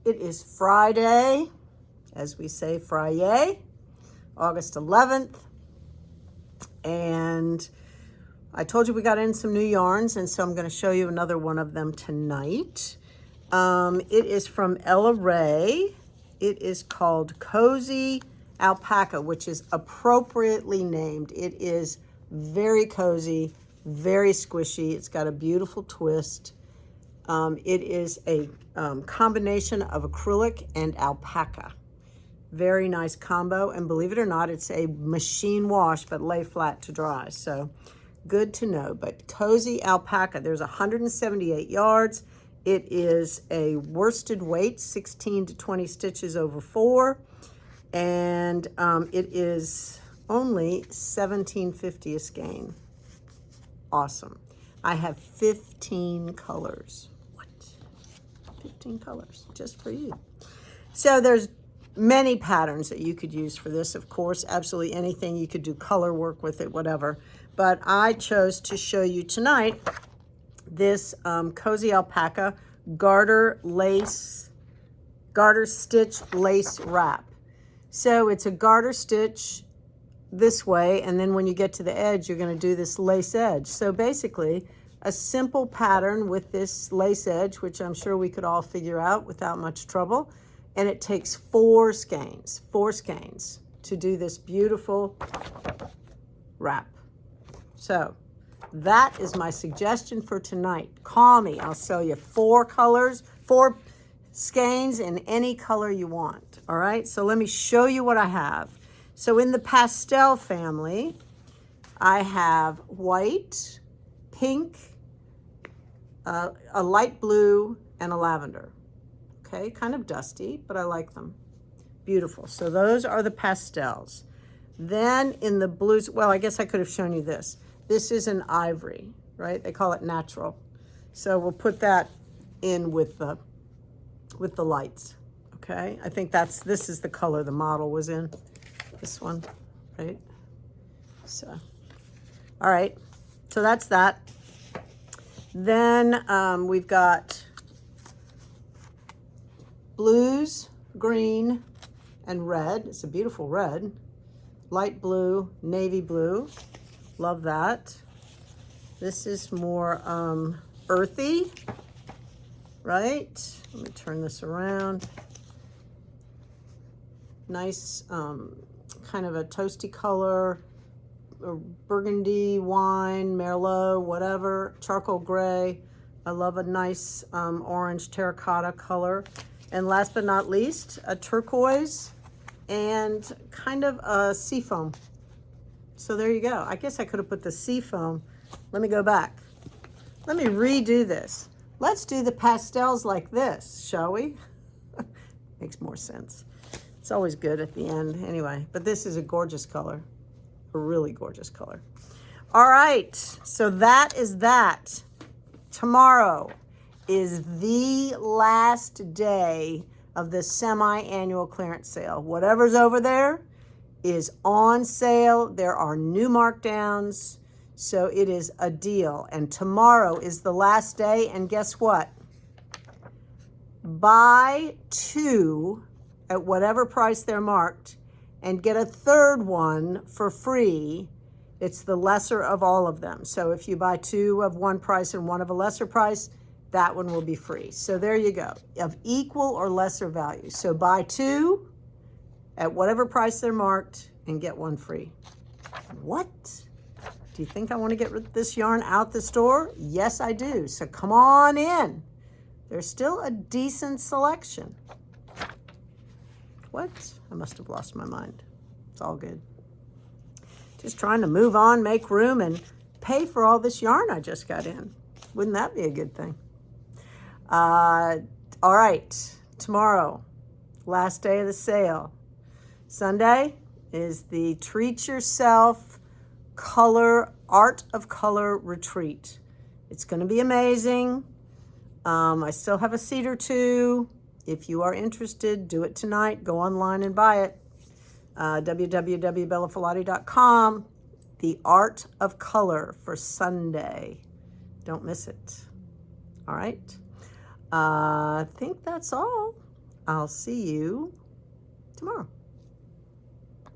It is Friday, as we say, Friday, August 11th. And I told you we got in some new yarns, and so I'm going to show you another one of them tonight. It is from Ella Rae. It is called Cozy Alpaca, which is appropriately named. It is very cozy, very squishy. It's got a beautiful twist. It is a combination of acrylic and alpaca. Very nice combo, and believe it or not, it's a machine wash but lay flat to dry, so good to know. But Cozy Alpaca, there's 178 yards. It is a worsted weight, 16 to 20 stitches over 4, and it is only $17.50 a skein. Awesome. I have 15 colors. What? 15 colors just for you. So there's many patterns that you could use for this, of course, absolutely anything. You could do color work with it, whatever. But I chose to show you tonight this Cozy Alpaca garter stitch lace wrap. So it's a garter stitch this way, and then when you get to the edge, you're going to do this lace edge. So basically, a simple pattern with this lace edge, which I'm sure we could all figure out without much trouble. And it takes 4 skeins to do this beautiful wrap. So that is my suggestion for tonight. Call me. I'll sell you 4 colors, 4 skeins in any color you want. All right, so let me show you what I have. So in the pastel family, I have white, pink, a light blue, and a lavender. Okay, kind of dusty, but I like them. Beautiful. So those are the pastels. Then in the blues, well, I guess I could have shown you this. This is an ivory, right? They call it natural. So we'll put that in with the lights. Okay, I think this is the color the model was in. This one, right? So, all right. So that's that. Then we've got blues, green, and red. It's a beautiful red. Light blue, navy blue. Love that. This is more earthy, right? Let me turn this around. Nice kind of a toasty color, or burgundy, wine, merlot, whatever, charcoal gray. I love a nice orange terracotta color. And last but not least, a turquoise and kind of a seafoam. So there you go. I guess I could have put the seafoam. Let me go back. Let me redo this. Let's do the pastels like this, shall we? Makes more sense. It's always good at the end anyway, but this is a gorgeous color, a really gorgeous color. All right, so that is that. Tomorrow is the last day of the semi-annual clearance sale. Whatever's over there is on sale. There are new markdowns, so it is a deal. And tomorrow is the last day, and guess what? Buy 2 at whatever price they're marked and get a 3rd one for free. It's the lesser of all of them. So if you buy 2 of one price and 1 of a lesser price, that one will be free. So there you go, of equal or lesser value. So buy 2 at whatever price they're marked and get 1 free. What? Do you think I want to get this yarn out the store? Yes, I do. So come on in. There's still a decent selection. What? I must have lost my mind. It's all good. Just trying to move on, make room, and pay for all this yarn I just got in. Wouldn't that be a good thing? All right, tomorrow, last day of the sale. Sunday is the Treat Yourself Art of Color Retreat. It's going to be amazing. I still have a seat or 2. If you are interested, do it tonight. Go online and buy it. www.bellafilati.com. The Art of Color for Sunday. Don't miss it. All right. I think that's all. I'll see you tomorrow.